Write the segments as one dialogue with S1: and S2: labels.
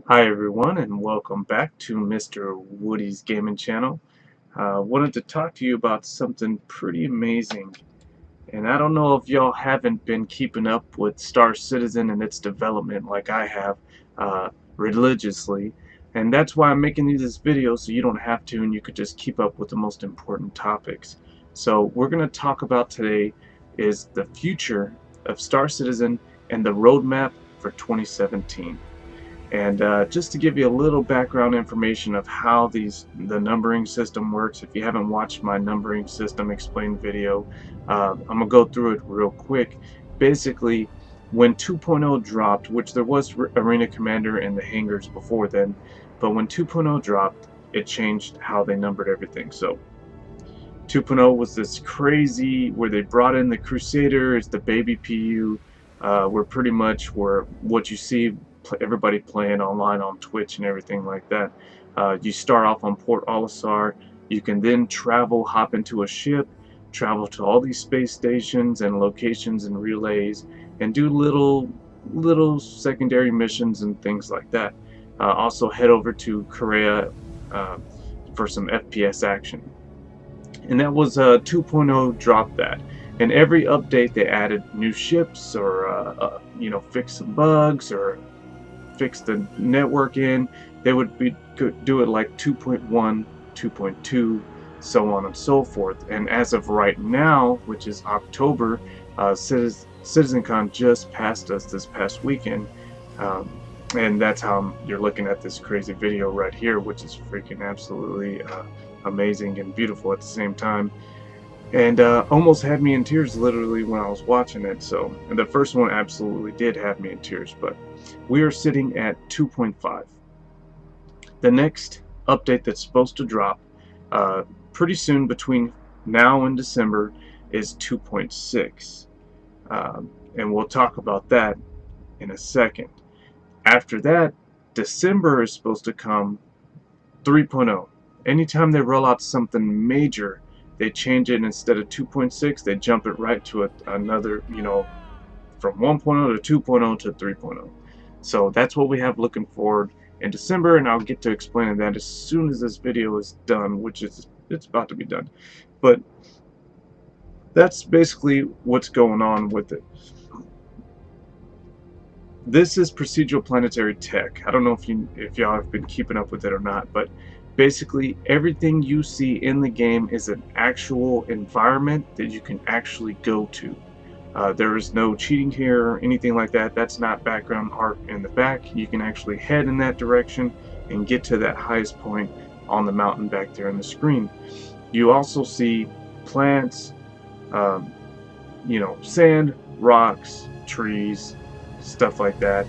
S1: Hi everyone, and welcome back to Mr. Woody's Gaming Channel. Wanted to talk to you about something pretty amazing. And I don't know if y'all haven't been keeping up with Star Citizen and its development like I have religiously. And that's why I'm making this video, so you don't have to and you could just keep up with the most important topics. So we're going to talk about today is the future of Star Citizen and the roadmap for 2017. And just to give you a little background information of how the numbering system works, if you haven't watched my numbering system explained video, I'm gonna go through it real quick. Basically, when 2.0 dropped, which there was Arena Commander in the hangars before then, but when 2.0 dropped, it changed how they numbered everything. So 2.0 was this crazy where they brought in the Crusaders, the baby PU, were pretty much were what you see everybody playing online on Twitch and everything like that. You start off on Port Olisar. You can then travel, hop into a ship, travel to all these space stations and locations and relays, and do little secondary missions and things like that. Also head over to Korea uh, for some FPS action. And that was 2.0 dropped that. And every update they added new ships or fix some bugs or fix the network in. They would do it like 2.1, 2.2, so on and so forth. And as of right now, which is October, CitizenCon just passed us this past weekend. And that's how you're looking at this crazy video right here, which is freaking absolutely amazing and beautiful at the same time, and almost had me in tears literally when I was watching it. So the first one absolutely did have me in tears, but we are sitting at 2.5. The next update that's supposed to drop pretty soon between now and December is 2.6, and we'll talk about that in a second. After that, December is supposed to come 3.0. Anytime they roll out something major, they change it. Instead of 2.6, they jump it right to another, from 1.0 to 2.0 to 3.0. So that's what we have looking forward in December, and I'll get to explaining that as soon as this video is done, which is it's about to be done. But that's basically what's going on with it. This is procedural planetary tech. I don't know if y'all have been keeping up with it or not, but basically everything you see in the game is an actual environment that you can actually go to. There is no cheating here or anything like that. That's not background art in the back. You can actually head in that direction and get to that highest point on the mountain back there on the screen. You also see plants, um, sand, rocks, trees, stuff like that,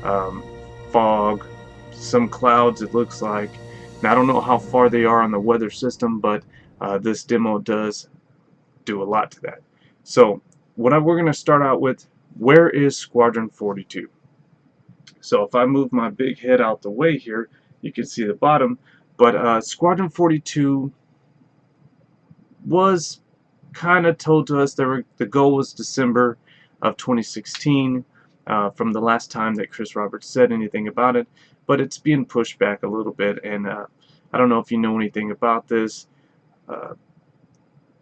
S1: um, fog, some clouds it looks like. Now I don't know how far they are on the weather system, but this demo does do a lot to that. So we're going to start out with, where is Squadron 42? So if I move my big head out the way here, you can see the bottom, but Squadron 42 was kind of told to us that the goal was December of 2016 from the last time that Chris Roberts said anything about it, but it's being pushed back a little bit, and I don't know if you know anything about this. Uh,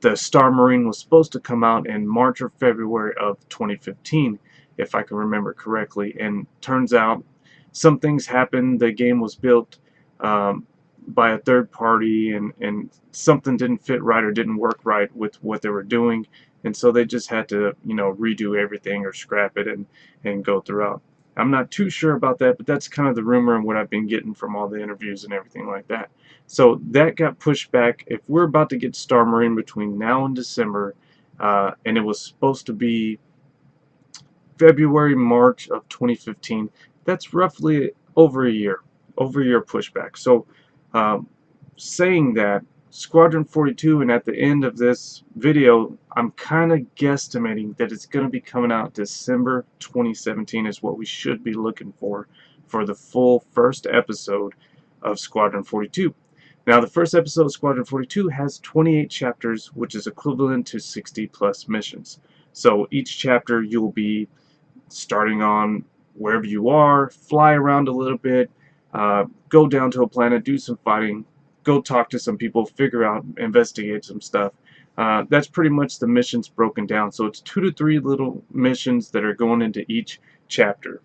S1: the Star Marine was supposed to come out in March or February of 2015, if I can remember correctly, and turns out some things happened. The game was built by a third party, and something didn't fit right or didn't work right with what they were doing, and so they just had to redo everything or scrap it and go throughout. I'm not too sure about that, but that's kind of the rumor and what I've been getting from all the interviews and everything like that. So that got pushed back. If we're about to get Star Marine between now and December, and it was supposed to be February, March of 2015, that's roughly over a year pushback. So saying that, Squadron 42, and at the end of this video, I'm kind of guesstimating that it's going to be coming out December 2017 is what we should be looking for the full first episode of Squadron 42. Now, the first episode of Squadron 42 has 28 chapters, which is equivalent to 60 plus missions. So each chapter you'll be starting on wherever you are, fly around a little bit, go down to a planet, do some fighting, go talk to some people, figure out, investigate some stuff. That's pretty much the missions broken down. So it's 2 to 3 little missions that are going into each chapter.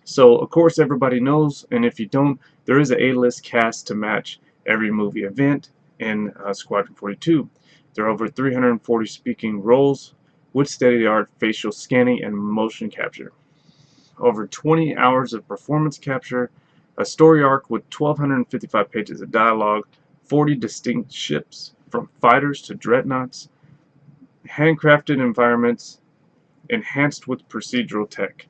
S1: So of course everybody knows, and if you don't, there is an A-list cast to match every movie event in Squadron 42. There are over 340 speaking roles with state-of-the-art facial scanning and motion capture. Over 20 hours of performance capture, a story arc with 1,255 pages of dialogue, 40 distinct ships, from fighters to dreadnoughts, handcrafted environments, enhanced with procedural tech.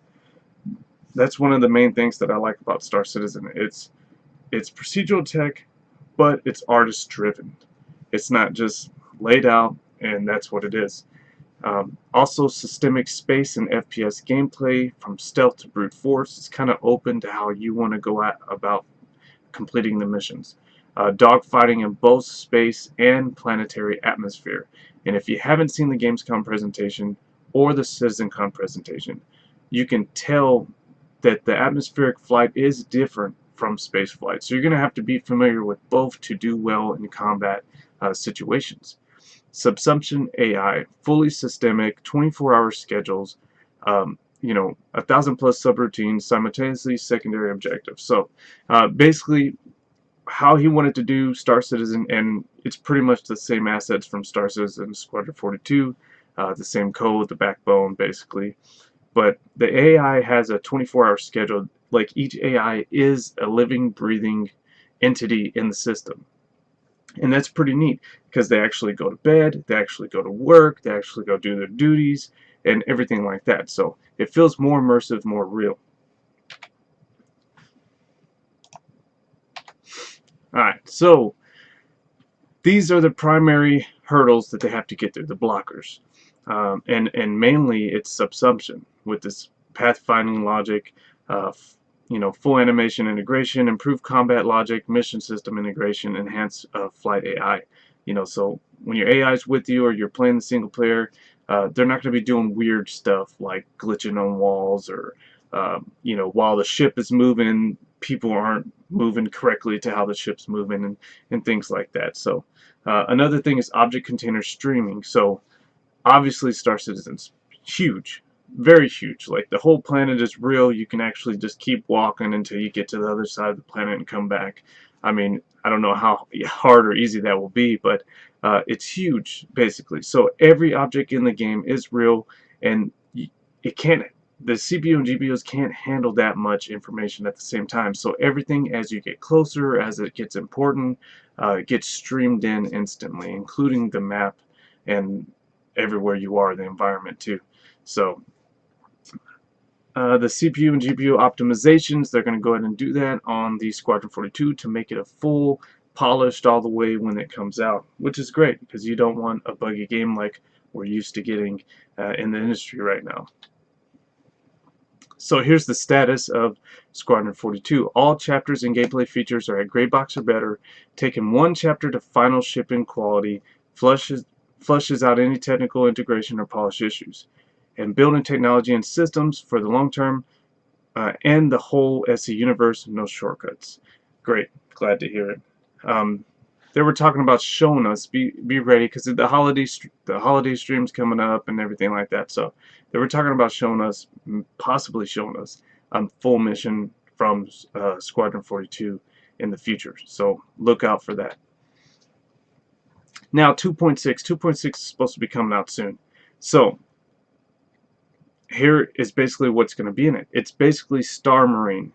S1: That's one of the main things that I like about Star Citizen. It's procedural tech, but it's artist driven. It's not just laid out and that's what it is. Also, systemic space and FPS gameplay, from stealth to brute force, is kind of open to how you want to go about completing the missions. Dogfighting in both space and planetary atmosphere. And if you haven't seen the Gamescom presentation or the CitizenCon presentation, you can tell that the atmospheric flight is different from space flight. So you're going to have to be familiar with both to do well in combat situations. Subsumption AI, fully systemic, 24-hour schedules, 1,000 plus subroutines, simultaneously secondary objectives. So basically, how he wanted to do Star Citizen, and it's pretty much the same assets from Star Citizen Squadron 42, the same code, the backbone, basically. But the AI has a 24-hour schedule. Like, each AI is a living, breathing entity in the system. And that's pretty neat because they actually go to bed, they actually go to work, they actually go do their duties, and everything like that. So it feels more immersive, more real. Alright, so these are the primary hurdles that they have to get through, the blockers. And mainly it's subsumption with this pathfinding logic, full animation integration, improved combat logic, mission system integration, enhanced flight AI. So when your AI is with you or you're playing the single player, they're not going to be doing weird stuff like glitching on walls or, while the ship is moving, people aren't moving correctly to how the ship's moving and things like that. So another thing is object container streaming. So obviously Star Citizen's huge, very huge. Like, the whole planet is real. You can actually just keep walking until you get to the other side of the planet and come back. I mean, I don't know how hard or easy that will be, but it's huge, basically. So every object in the game is real, and it can't. The CPU and GPUs can't handle that much information at the same time. So everything, as you get closer, as it gets important, gets streamed in instantly, including the map and everywhere you are, the environment too. So the CPU and GPU optimizations, they're going to go ahead and do that on the Squadron 42 to make it a full, polished all the way when it comes out, which is great because you don't want a buggy game like we're used to getting in the industry right now. So here's the status of Squadron 42. All chapters and gameplay features are at gray box or better. Taking one chapter to final shipping quality, flushes out any technical integration or polish issues. And building technology and systems for the long term, and the whole SE universe, no shortcuts. Great, glad to hear it. They were talking about showing us, be ready, because the holiday stream's coming up and everything like that. So they were talking about showing us, possibly showing us, full mission from Squadron 42 in the future. So look out for that. Now 2.6 is supposed to be coming out soon. So here is basically what's going to be in it. It's basically Star Marine,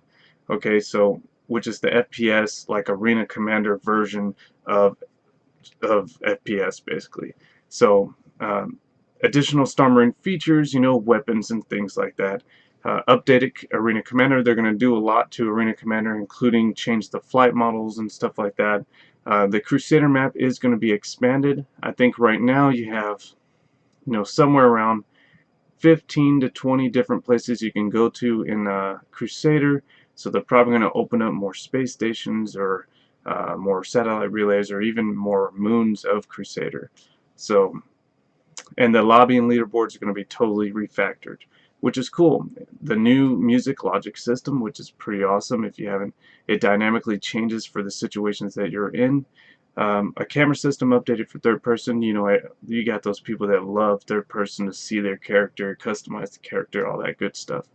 S1: okay, so which is the FPS, like Arena Commander version of FPS, basically. So additional Star Marine features, weapons and things like that. Updated Arena Commander, they're going to do a lot to Arena Commander, including change the flight models and stuff like that. The Crusader map is going to be expanded. I think right now you have, somewhere around 15 to 20 different places you can go to in Crusader. So they're probably going to open up more space stations or more satellite relays or even more moons of Crusader. So, and the lobby and leaderboards are going to be totally refactored. which is cool. The new music logic system, which is pretty awesome if you haven't, it dynamically changes for the situations that you're in. A camera system updated for third person. You know, you got those people that love third person to see their character, customize the character, all that good stuff.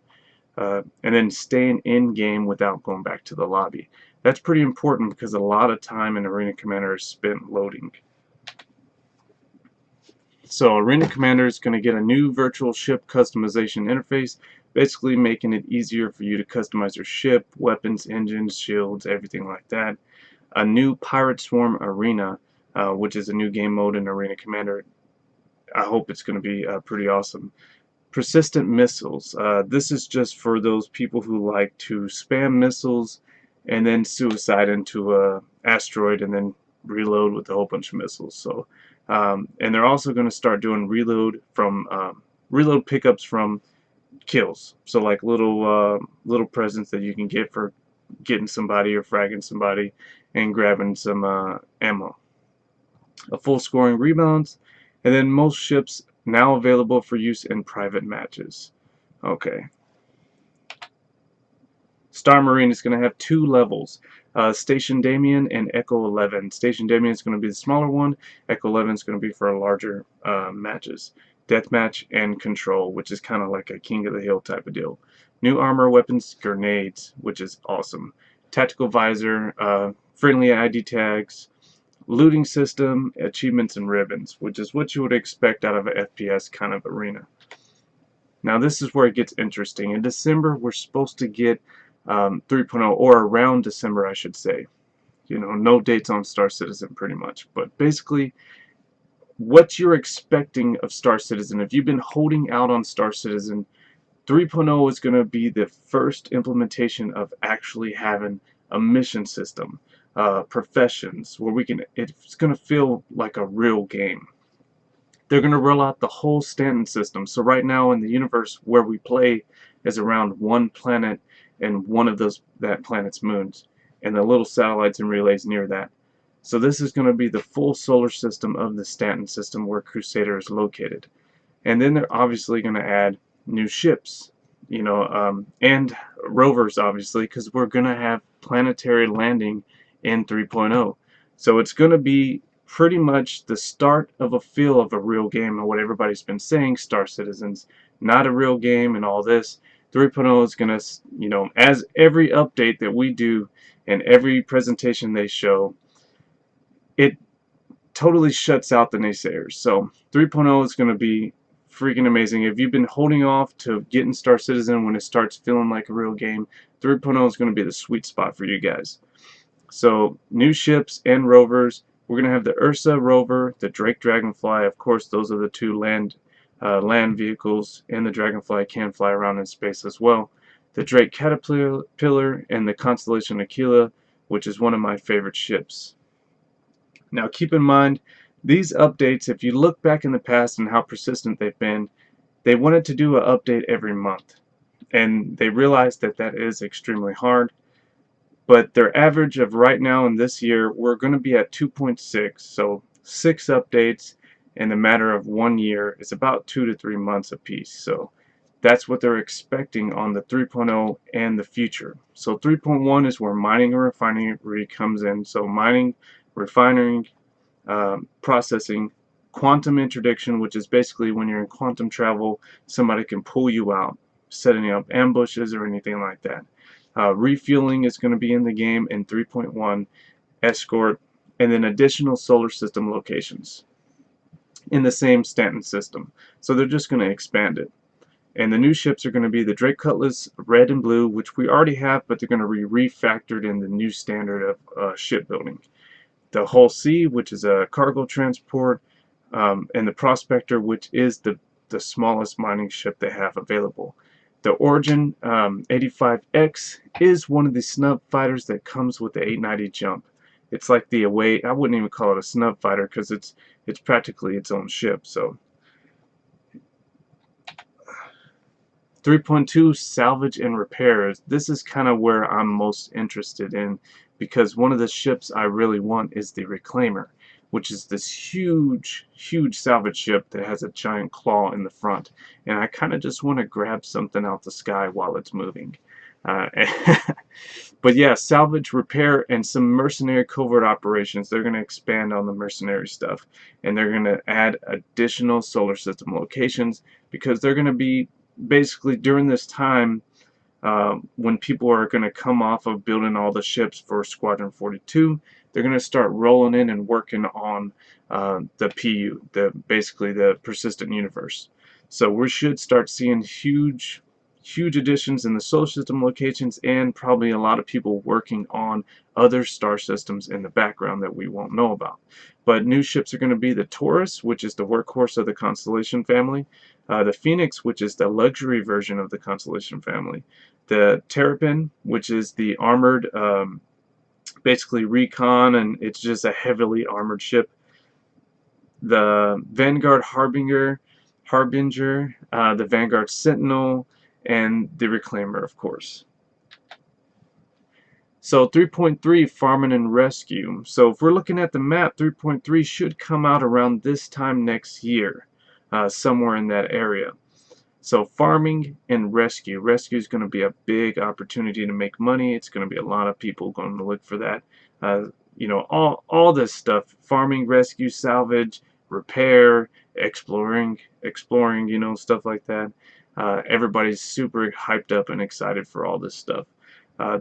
S1: And then staying in game without going back to the lobby. That's pretty important because a lot of time in Arena Commander is spent loading. So Arena Commander is going to get a new virtual ship customization interface, basically making it easier for you to customize your ship, weapons, engines, shields, everything like that. A new Pirate Swarm Arena, which is a new game mode in Arena Commander. I hope it's going to be pretty awesome. Persistent missiles. This is just for those people who like to spam missiles and then suicide into a asteroid and then reload with a whole bunch of missiles. So, and they're also going to start doing reload pickups from kills. So like little presents that you can get for getting somebody or fragging somebody and grabbing some ammo. A full scoring rebounds, and then most ships now available for use in private matches. Okay. Star Marine is going to have 2 levels, Station Damien and Echo 11. Station Damien is going to be the smaller one. Echo 11 is going to be for larger matches. Deathmatch and Control, which is kind of like a King of the Hill type of deal. New armor, weapons, grenades, which is awesome. Tactical visor, friendly ID tags, looting system, achievements, and ribbons, which is what you would expect out of an FPS kind of arena. Now this is where it gets interesting. In December, we're supposed to get 3.0, or around December, I should say. You know, no dates on Star Citizen pretty much. But basically, what you're expecting of Star Citizen, if you've been holding out on Star Citizen, 3.0 is going to be the first implementation of actually having a mission system, professions, where it's going to feel like a real game. They're going to roll out the whole Stanton system. So right now in the universe where we play is around one planet and one of that planet's moons, and the little satellites and relays near that. So this is going to be the full solar system of the Stanton system where Crusader is located. And then they're obviously going to add new ships, you know, and rovers, obviously, because we're going to have planetary landing in 3.0. So it's going to be pretty much the start of a feel of a real game, and what everybody's been saying, Star Citizen's not a real game and all this. 3.0 is going to, you know, as every update that we do and every presentation they show, it totally shuts out the naysayers. So 3.0 is going to be freaking amazing. If you've been holding off to getting Star Citizen when it starts feeling like a real game, 3.0 is going to be the sweet spot for you guys. So new ships and rovers. We're going to have the Ursa rover, the Drake Dragonfly. Of course, those are the 2 land vehicles, and the Dragonfly can fly around in space as well. The Drake Caterpillar and the Constellation Aquila, which is one of my favorite ships. Now keep in mind, these updates, if you look back in the past and how persistent they've been, they wanted to do an update every month. And they realized that that is extremely hard. But their average of right now in this year, we're going to be at 2.6. So 6 updates in a matter of 1 year is about 2 to 3 months apiece. So that's what they're expecting on the 3.0 and the future. So 3.1 is where mining and refinery comes in. So mining, refining, processing, quantum interdiction, which is basically when you're in quantum travel, somebody can pull you out, setting up ambushes or anything like that. Refueling is going to be in the game in 3.1, escort, and then additional solar system locations in the same Stanton system. So they're just going to expand it. And the new ships are going to be the Drake Cutlass Red and Blue, which we already have, but they're going to be refactored in the new standard of shipbuilding. The Hull C, which is a cargo transport, and the Prospector, which is the smallest mining ship they have available. The Origin 85X is one of the snub fighters that comes with the 890 jump. It's like the away. I wouldn't even call it a snub fighter because it's practically its own ship. So 3.2 salvage and repairs. This is kind of where I'm most interested in, because one of the ships I really want is the Reclaimer, which is this huge, huge salvage ship that has a giant claw in the front. And I kind of just want to grab something out the sky while it's moving. Uh, but yeah, salvage, repair, and some mercenary covert operations. They're going to expand on the mercenary stuff, and they're going to add additional solar system locations, because they're going to be basically during this time when people are going to come off of building all the ships for Squadron 42, they're going to start rolling in and working on the PU, basically the persistent universe. So we should start seeing huge additions in the solar system locations, and probably a lot of people working on other star systems in the background that we won't know about. But new ships are going to be the Taurus, which is the workhorse of the Constellation family, the Phoenix, which is the luxury version of the Constellation family, the Terrapin, which is the armored, basically recon, and it's just a heavily armored ship, the Vanguard Harbinger, the Vanguard Sentinel, and the Reclaimer, of course. So 3.3, Farming and Rescue. So if we're looking at the map, 3.3 should come out around this time next year, somewhere in that area. So farming and rescue. Rescue is going to be a big opportunity to make money. It's going to be a lot of people going to look for that. You know, all this stuff: farming, rescue, salvage, repair, exploring, you know, stuff like that. Everybody's super hyped up and excited for all this stuff.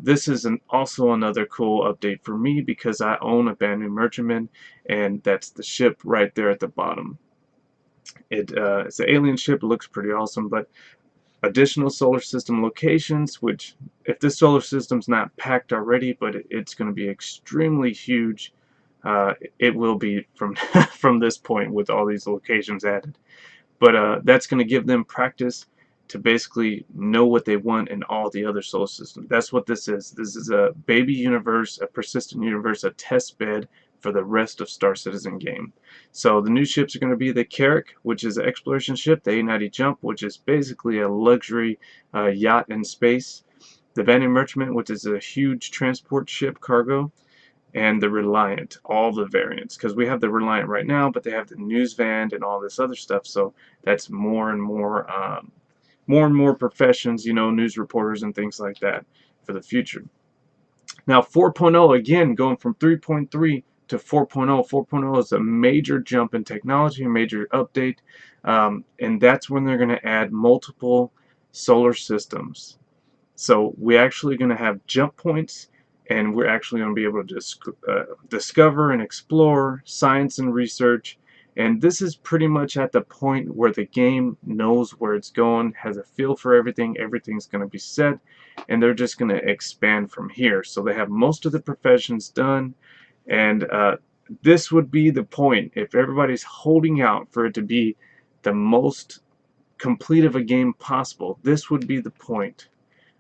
S1: This is also another cool update for me, because I own a Banu Merchantman, and that's the ship right there at the bottom. It's an alien ship. It looks pretty awesome. But additional solar system locations, which, if this solar system's not packed already, but it's going to be extremely huge. It will be from from this point with all these locations added. But that's going to give them practice to basically know what they want in all the other solar systems. That's what this is. This is a baby universe, a persistent universe, a test bed for the rest of Star Citizen game. So the new ships are going to be the Carrack, which is an exploration ship, the A90 Jump, which is basically a luxury yacht in space, the Banu Merchantman, which is a huge transport ship cargo, and the Reliant, all the variants, because we have the Reliant right now, but they have the News Van and all this other stuff. So that's more and more professions, you know, news reporters and things like that for the future. Now 4.0, again, going from 3.3 to 4.0. 4.0 is a major jump in technology, a major update, and that's when they're going to add multiple solar systems. So we're actually going to have jump points, and we're actually going to be able to discover and explore science and research. And this is pretty much at the point where the game knows where it's going, has a feel for everything, everything's going to be set, and they're just going to expand from here. So they have most of the professions done, and this would be the point, if everybody's holding out for it to be the most complete of a game possible, this would be the point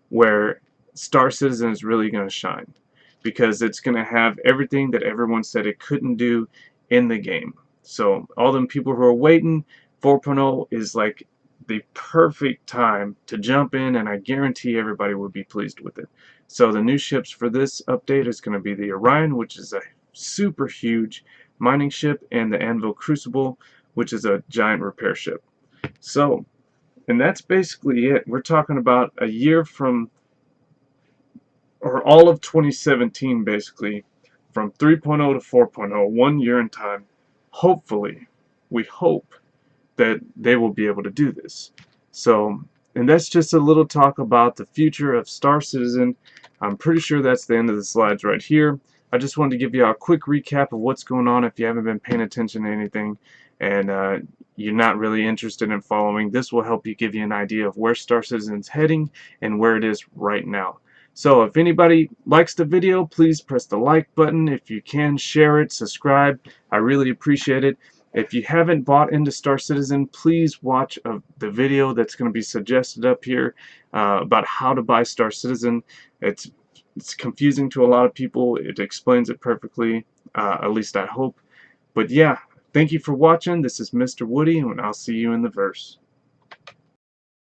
S1: where Star Citizen is really going to shine, because it's going to have everything that everyone said it couldn't do in the game. So all them people who are waiting, 4.0 is like the perfect time to jump in, and I guarantee everybody will be pleased with it. So the new ships for this update is going to be the Orion, which is a super huge mining ship, and the Anvil Crucible, which is a giant repair ship. So, and that's basically it. We're talking about a year from, or all of 2017 basically, from 3.0 to 4.0, 1 year in time. Hopefully, we hope that they will be able to do this. So, and that's just a little talk about the future of Star Citizen. I'm pretty sure that's the end of the slides right here. I just wanted to give you a quick recap of what's going on if you haven't been paying attention to anything, and you're not really interested in following. This will help you, give you an idea of where Star Citizen's heading and where it is right now. So if anybody likes the video, please press the like button. If you can, share it, subscribe. I really appreciate it. If you haven't bought into Star Citizen, please watch the video that's going to be suggested up here about how to buy Star Citizen. It's confusing to a lot of people. It explains it perfectly, at least I hope. But yeah, thank you for watching. This is Mr. Woody, and I'll see you in the verse.